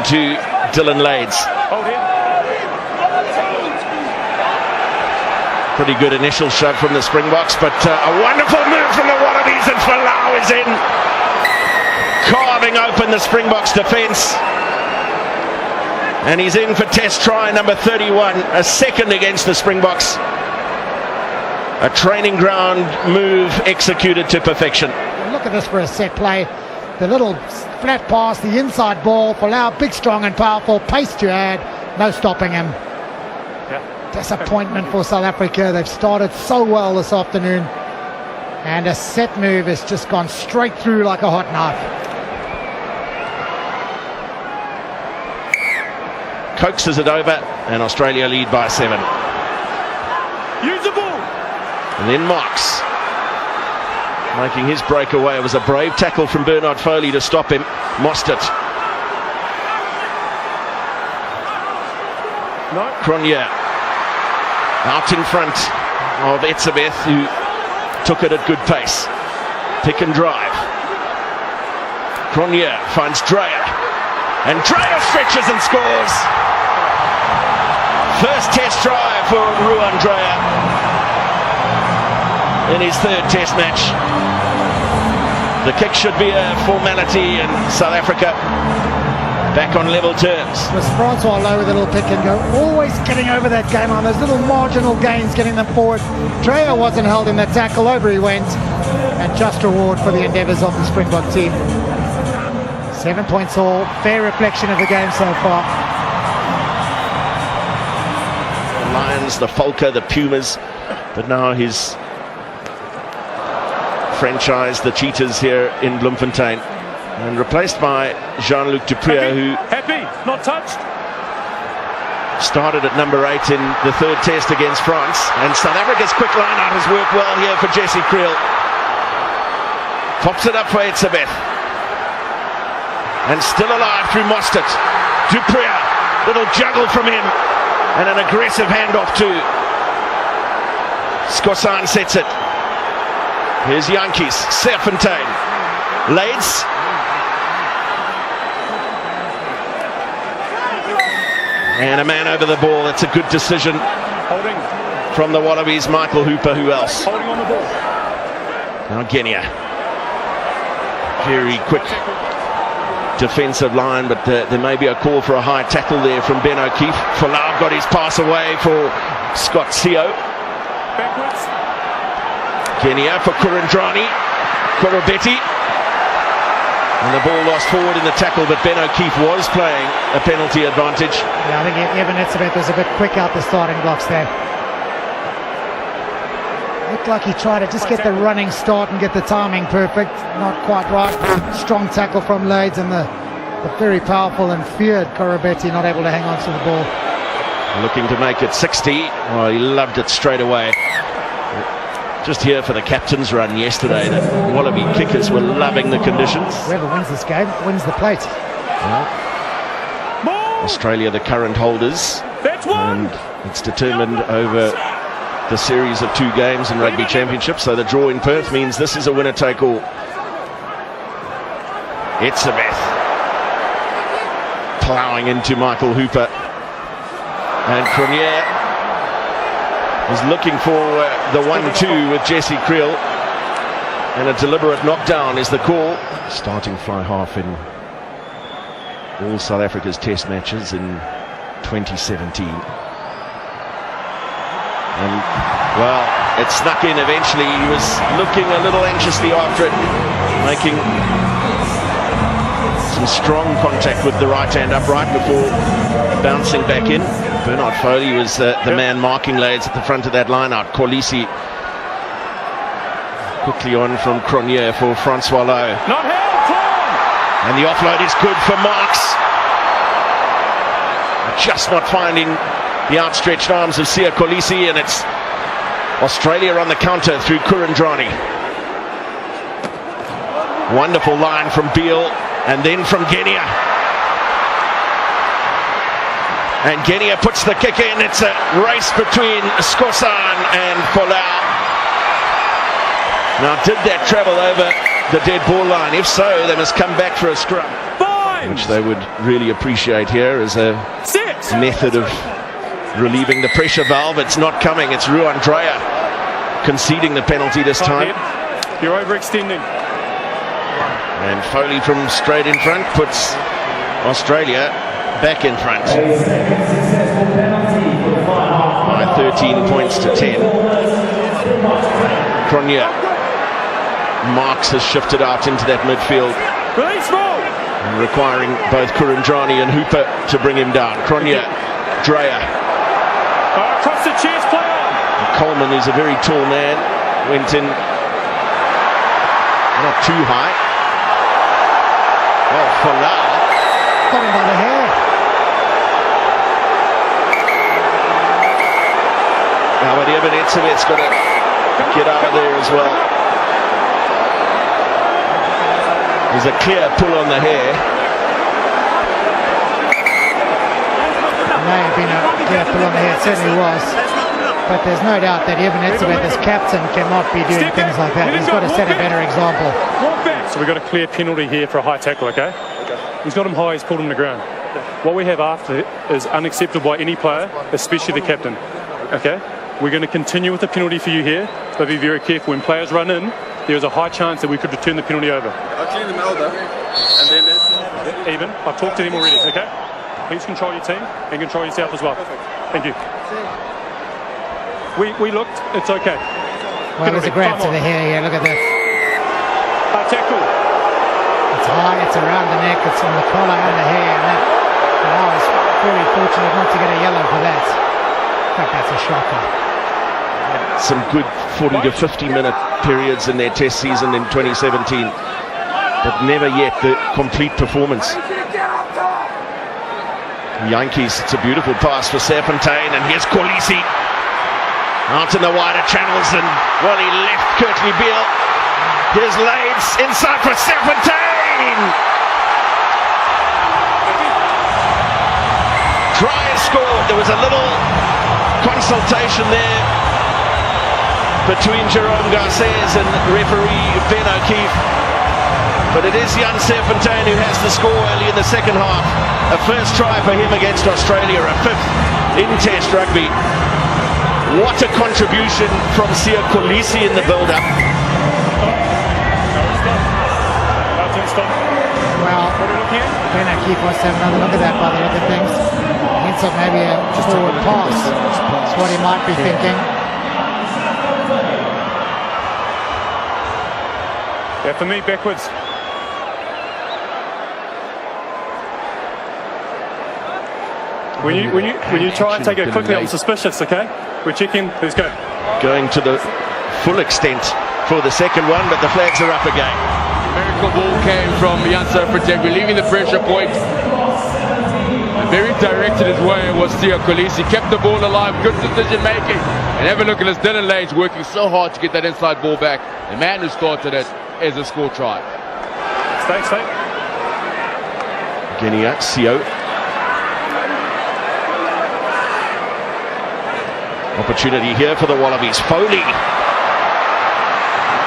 to Dylan Lades. Pretty good initial shove from the Springboks, but a wonderful move from the Wallabies, and Folau is in, carving open the Springboks defence. And he's in for test try number 31, a second against the Springboks. A training ground move executed to perfection. Look at this for a set play. The little flat pass, the inside ball, Folau, big, strong and powerful, pace to add, no stopping him. Disappointment for South Africa. They've started so well this afternoon, and a set move has just gone straight through like a hot knife. Coaxes it over, and Australia lead by 7. Use the ball. And then Marks making his breakaway. It was a brave tackle from Bernard Foley to stop him. Mostert. No. Cronje out in front of Etzebeth, who took it at good pace. Pick and drive. Cronje finds Dreyer, and Dreyer stretches and scores. First test try for Ruan Dreyer in his third test match. The kick should be a formality, and South Africa back on level terms. Was Francois Lowe with a little pick and go, always getting over that game on those little marginal gains, getting them forward. Dreyer wasn't held in that tackle, over he went, and just reward for the endeavours of the Springbok team. 7 points all, fair reflection of the game so far. The Lions, the Falca, the Pumas, but now his franchise, the Cheetahs, here in Bloemfontein, and replaced by Jean-Luc Dupré, who not touched. Started at number 8 in the third test against France. And South Africa's quick line-out has worked well here for Jesse Kriel. Pops it up for Etzebeth, and still alive through Mostert. Dupré, little juggle from him, and an aggressive handoff to Skosan. Sets it. Here's Yankees, Serfontein, Lades. And a man over the ball. That's a good decision Holding. from the Wallabies. Michael Hooper, who else? Holding on the ball. Now Genia. Very quick defensive line, but there may be a call for a high tackle there from Ben O'Keefe. Folau got his pass away for Scott Sio. Backwards. Genia for Kurandrani. Korobetti. And the ball lost forward in the tackle, but Ben O'Keefe was playing a penalty advantage. Yeah, I think Evan Etzebeth was a bit quick out the starting blocks there. Looked like he tried to just get the running start and get the timing perfect. Not quite right. Strong tackle from Lades, and the very powerful and feared Korobetti not able to hang on to the ball. Looking to make it 60. Oh, he loved it straight away. Just here for the captain's run yesterday, the Wallaby kickers were loving the conditions. Whoever wins this game wins the plate. Well, Australia, the current holders, That's one. and it's determined over the series of 2 games in Rugby Championship. So the draw in Perth means this is a winner-take-all. Etzebeth ploughing into Michael Hooper, and Cronje is looking for the 1-2 with Jesse Kriel, and a deliberate knockdown is the call. Starting fly half in all South Africa's test matches in 2017. And, well, it snuck in eventually. He was looking a little anxiously after it, making some strong contact with the right hand upright before bouncing back in. Bernard Foley was the man marking Lades at the front of that line-out. Kolisi quickly on from Cronje for Francois Lowe. Not held. And the offload is good for Marks. Just not finding the outstretched arms of Sia Kolisi, and it's Australia on the counter through Kurandrani. Wonderful line from Beale, and then from Genia. And Genia puts the kick in. It's a race between Skosan and Folau. Now, did that travel over the dead ball line? If so, they must come back for a scrum. 5. which they would really appreciate here as a method of relieving the pressure valve. It's not coming. It's Ruan Dreyer conceding the penalty this time. You're overextending. And Foley from straight in front puts Australia back in front by 13 points to 10. Cronje Marks has shifted out into that midfield, Release ball. requiring both Kurandrani and Hooper to bring him down. Cronje, Dreyer. Across the chest, play on. Coleman, who's a very tall man, went in not too high. Well, Folau Got him by the hair. now, but Evanetsevic's got to get out of there as well. There's a clear pull on the hair. May have been a clear pull on the hair, it certainly was. But there's no doubt that Evanetsevich, this captain, cannot be doing things like that. He's got to set a better example. So we've got a clear penalty here for a high tackle, okay? He's got him high, he's pulled him to the ground. What we have after is unacceptable by any player, especially the captain, okay? We're going to continue with the penalty for you here, but be very careful. When players run in, there is a high chance that we could return the penalty over. I'll clean them out, and then Even, I've talked to them already, okay? Please control your team and control yourself as well. Thank you. We looked, it's okay. Well, there's a grab to the hair here, look at this. Tackle. It's high, it's around the neck, it's on the collar and the hair. And that, I was very fortunate not to get a yellow for that. In fact, that's a shocker. Some good 40 to 50 minute periods in their test season in 2017, but never yet the complete performance. Yankees, it's a beautiful pass for Serpentine, and here's Kolisi out in the wider channels, and well, he left Kirtley Beale. Here's Lades inside for Serpentine. Try and scored. There was a little consultation there between Jerome Garces and referee Ben O'Keefe, but it is Jan Serpentine who has the score early in the second half. A first try for him against Australia, a fifth in Test rugby. What a contribution from Sia Kolisi in the build-up. Well, Ben O'Keefe wants to have another look at that by the look of things. Hints of maybe a forward pass. That's what he might be thinking. Yeah, for me, backwards. When you try and take it quickly, I'm suspicious, okay? We're checking, let's go. Going to the full extent for the second one, but the flags are up again. miracle ball came from Jan Serpentine, relieving the pressure point. And very directed his way was Sia Kolisi. Kept the ball alive, good decision making. And have a look at this, Dylan Lanes working so hard to get that inside ball back. The man who started it is a score try. Stay. Guinea, Sio. Opportunity here for the Wallabies. Foley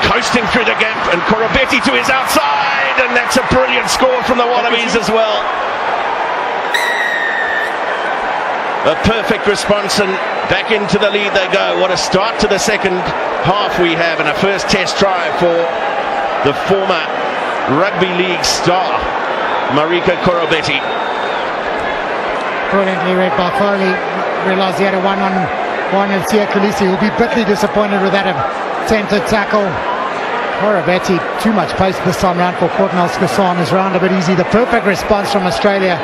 coasting through the gap, and Korobetti to his outside, and that's a brilliant score from the Wallabies as well. A perfect response, and back into the lead they go. What a start to the second half we have, and a first test try for the former Rugby League star, Marika Korobetti. Brilliantly read by Foley. Realised he had a one-on-one with Sia Kolisi. He'll be bitterly disappointed with that centre tackle. Korobetti, too much pace this time round for Courtnall Skassan. Is round a bit easy. The perfect response from Australia.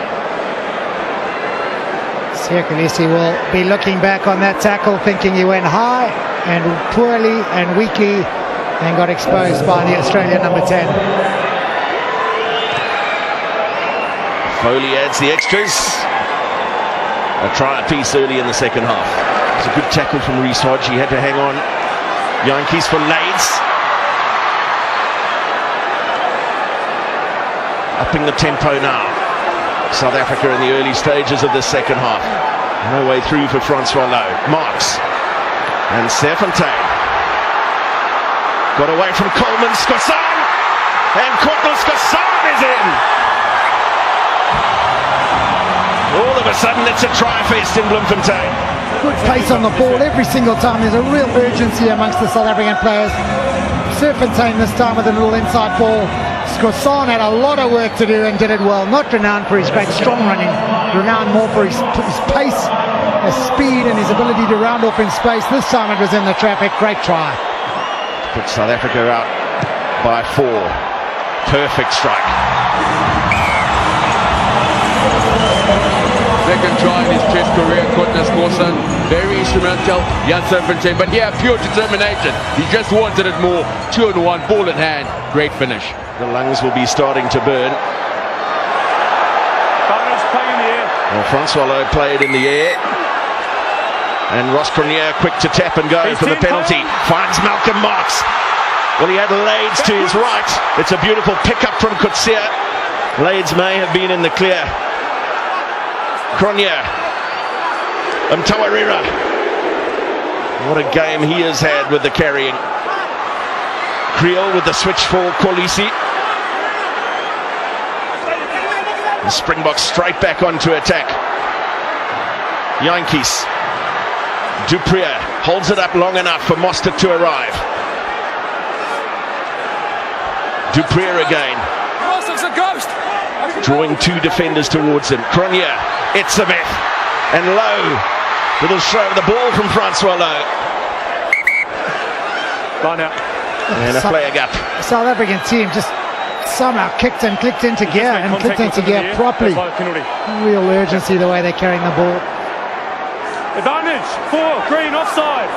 Sia Kolisi will be looking back on that tackle, thinking he went high and poorly and weakly, and got exposed by the Australian number 10. Foley adds the extras. A try piece early in the second half. It's a good tackle from Reece Hodge. He had to hang on. Yankees for Lades. Upping the tempo now. South Africa in the early stages of the second half. No way through for Francois Lowe. Marks. And Serpentine. Got away from Coleman. Skassan. And Courtnall Skassan is in. a sudden it's a try fest in Bloemfontein. Good pace on the ball every single time. There's a real urgency amongst the South African players. Serpentine this time with a little inside ball. Skosan had a lot of work to do and did it well. Not renowned for his great strong running, renowned more for his pace, his speed and his ability to round off in space. This time it was in the traffic. Great try. Put South Africa out by 4. Perfect strike. Second try in his Test career, Kotnas Korsan, very instrumental, Jan Serpentine, but yeah, pure determination. He just wanted it more. 2-1, ball in hand, great finish. The lungs will be starting to burn. Barnes playing in the air. Well, Francois Lowe played in the air. And Ross Cronje quick to tap and go for the penalty. Finds Malcolm Marx. Well, he had Lades to his right. It's a beautiful pickup from Coetzee. Lades may have been in the clear. Cronje. Mtawarira. What a game he has had with the carrying. Creel with the switch for Kolisi. The Springboks straight back onto attack. Yankees. Duprier holds it up long enough for Mostert to arrive. Duprier again. Drawing 2 defenders towards him. Cronje, Etzebeth, and Lowe. Little show of the ball from Francois Lowe. Line out. And a player gap. The South African team just somehow clicked into gear and clicked into gear properly. Real urgency the way they're carrying the ball. Advantage for Green, offside.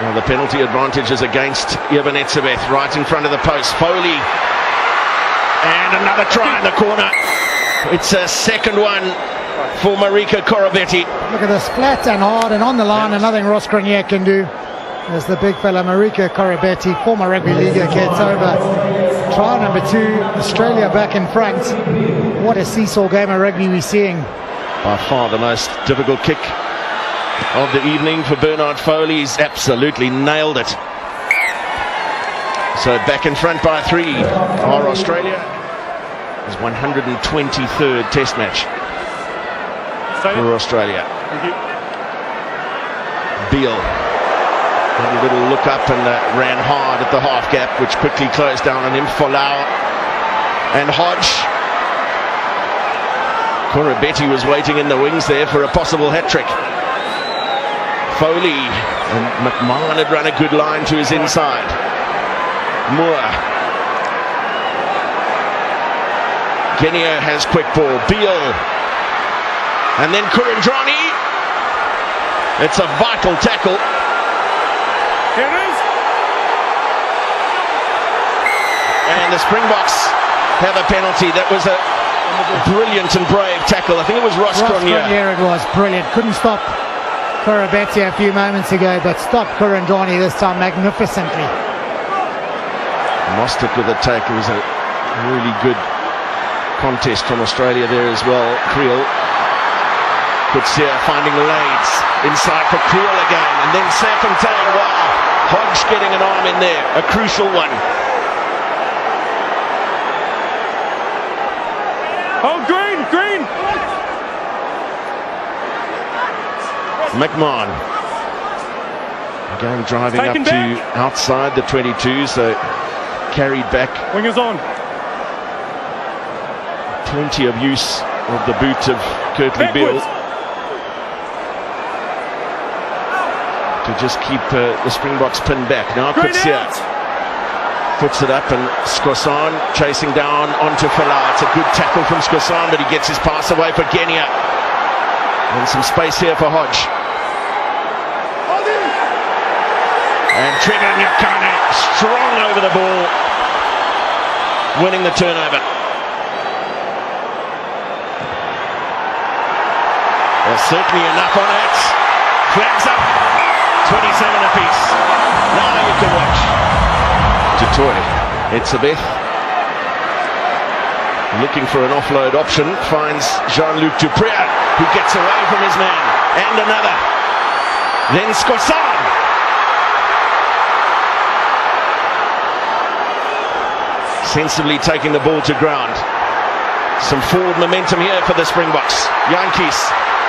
Well, the penalty advantage is against Eben Etzebeth, right in front of the post. Foley. And another try in the corner. It's a second one for Marika Korobetti. Look at this, flat and hard and on the line, and nothing Ross Cronje can do. As the big fella Marika Korobetti, former Rugby League, gets over. Try number 2, Australia back in front. What a seesaw game of rugby we're seeing. By far the most difficult kick of the evening for Bernard Foley. He's absolutely nailed it. So back in front by 3 are Australia. His 123rd Test match for Australia. Beale had a little look up and ran hard at the half gap, which quickly closed down on him. Folau and Hodge. Korobetti was waiting in the wings there for a possible hat-trick. Foley and McMahon had run a good line to his inside. Moore. Genio has quick ball. Beale. And then Kurandrani. It's a vital tackle. Here it is. And the Springboks have a penalty. That was a brilliant and brave tackle. I think it was Ross Cronje. It was brilliant. Couldn't stop Korobetti a few moments ago, but stopped Kurandrani this time magnificently. Mostert with a take. It was a really good contest from Australia there as well. Creel. Coetzee finding Lades. Inside for Creel again. And then Serpentine. Wow. Hodge getting an arm in there. A crucial one. Oh, Green, Green. McMahon. Again driving up to outside the 22, so carried back. Wingers on. Plenty of use of the boot of Kirtley Beale to just keep the Springboks pinned back. Now Coetzee puts it up and Skosan chasing down onto Folau. It's a good tackle from Skosan, but he gets his pass away for Genia. And some space here for Hodge. And Trevor Nyakane strong over the ball, winning the turnover. There's certainly enough on it. Flags up. 27 apiece. Now you can watch. Jatoy. Etzebeth. Looking for an offload option. Finds Jean-Luc Duprier, who gets away from his man. And another. Then Skosan. Sensibly taking the ball to ground. Some forward momentum here for the Springboks. Yankees,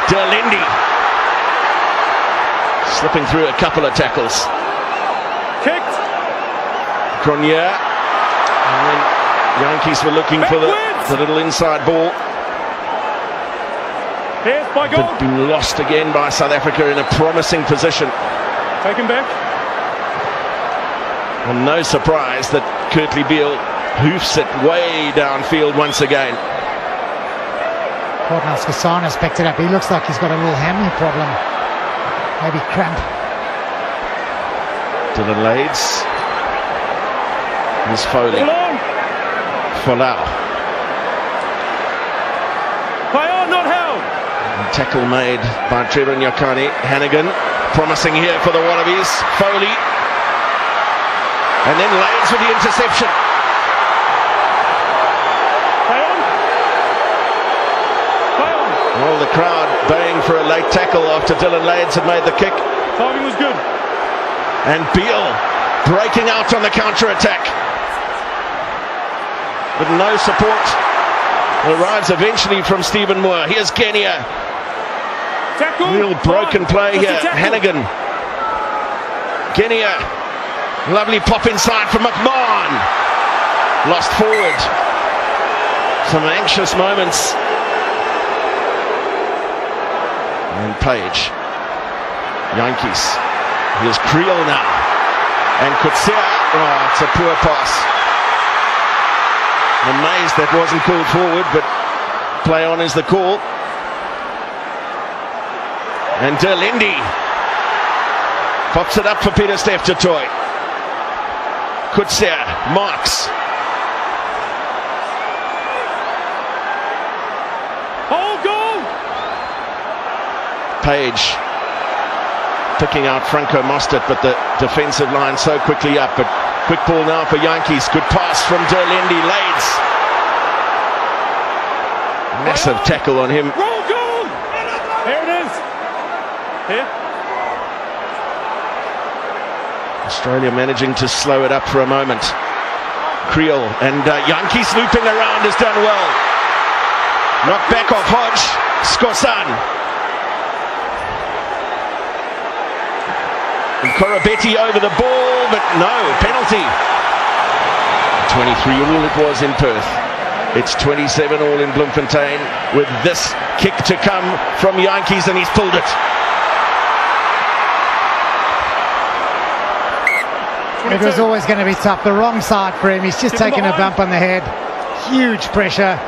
Derlindi slipping through a couple of tackles. Kicked. Grenier, and then Yankees were looking for the little inside ball. Here's by goal. But been lost again by South Africa in a promising position. Take him back. And no surprise that Kurtley Beale hoofs it way downfield once again. Courtney Kasana's picked it up. He looks like he's got a little hammy problem. Maybe cramp. Dylan Lades. Here's Foley. Folau. Play on, not held. Tackle made by Trevor Nyakane. Hannigan promising here for the Wallabies. Foley. And then Lades with the interception. Play on. Play on. Well, the crowd baying for a late tackle after Dylan Lades had made the kick. Timing was good. And Beale breaking out on the counter-attack. With no support. Arrives eventually from Stephen Moore. Here's Kenya. Tackle. Real broken play here. Hannigan. Kenya. Lovely pop inside from McMahon. Lost forward. Some anxious moments. And Page. Yankees. Here's Creel now. And Kutsia. Oh, it's a poor pass. Amazed that wasn't called forward, but play on is the call. And Derlindi pops it up for Peter Steph to Toy. Kutsia marks. Oh, goal! Page picking out Franco Mostert, but the defensive line so quickly up. But quick ball now for Yankees. Good pass from Derlindi. Lades. Massive tackle on him. Roll goal! Here it is. Here. Australia managing to slow it up for a moment. Creel and Yankees looping around has done well. Knocked back off Hodge. Skosan. And Korobetti over the ball, but no, penalty. 23 all it was in Perth. It's 27 all in Bloemfontein with this kick to come from Yankees, and he's pulled it. It was always going to be tough. The wrong side for him. He's just taken a bump on the head. Huge pressure.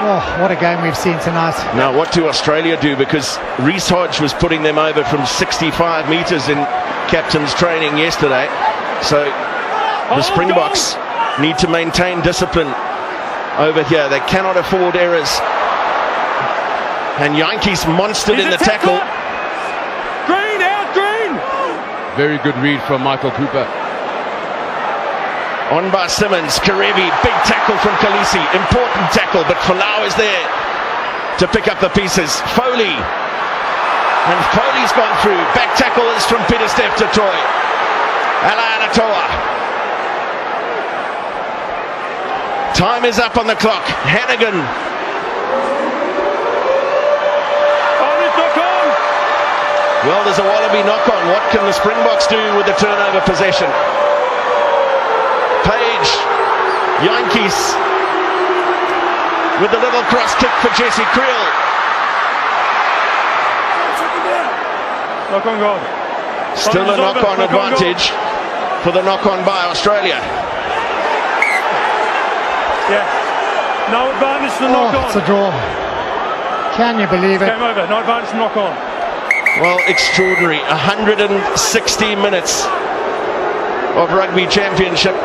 Oh, what a game we've seen tonight. Now, what do Australia do? Because Reece Hodge was putting them over from 65 metres in captain's training yesterday. So the Springboks need to maintain discipline over here. They cannot afford errors. And Yankees monstered in the tackle. Green, out, green! Very good read from Michael Cooper. On by Simmons, Karevi, big tackle from Khaleesi, important tackle, but Folau is there to pick up the pieces. Foley, and Foley's gone through. Back tackle is from Peter Steph to Toy. Alaanatoa. Time is up on the clock. Hannigan. Well, there's a Wallaby knock-on. What can the Springboks do with the turnover possession? Page, Yankees with the little cross kick for Jesse Creel. Knock-on goal. Still a knock-on advantage for the knock-on by Australia. Yeah. No advantage to the knock-on. It's a draw. Can you believe it? Game over. No advantage to knock-on. Well, extraordinary. 160 minutes of rugby championship.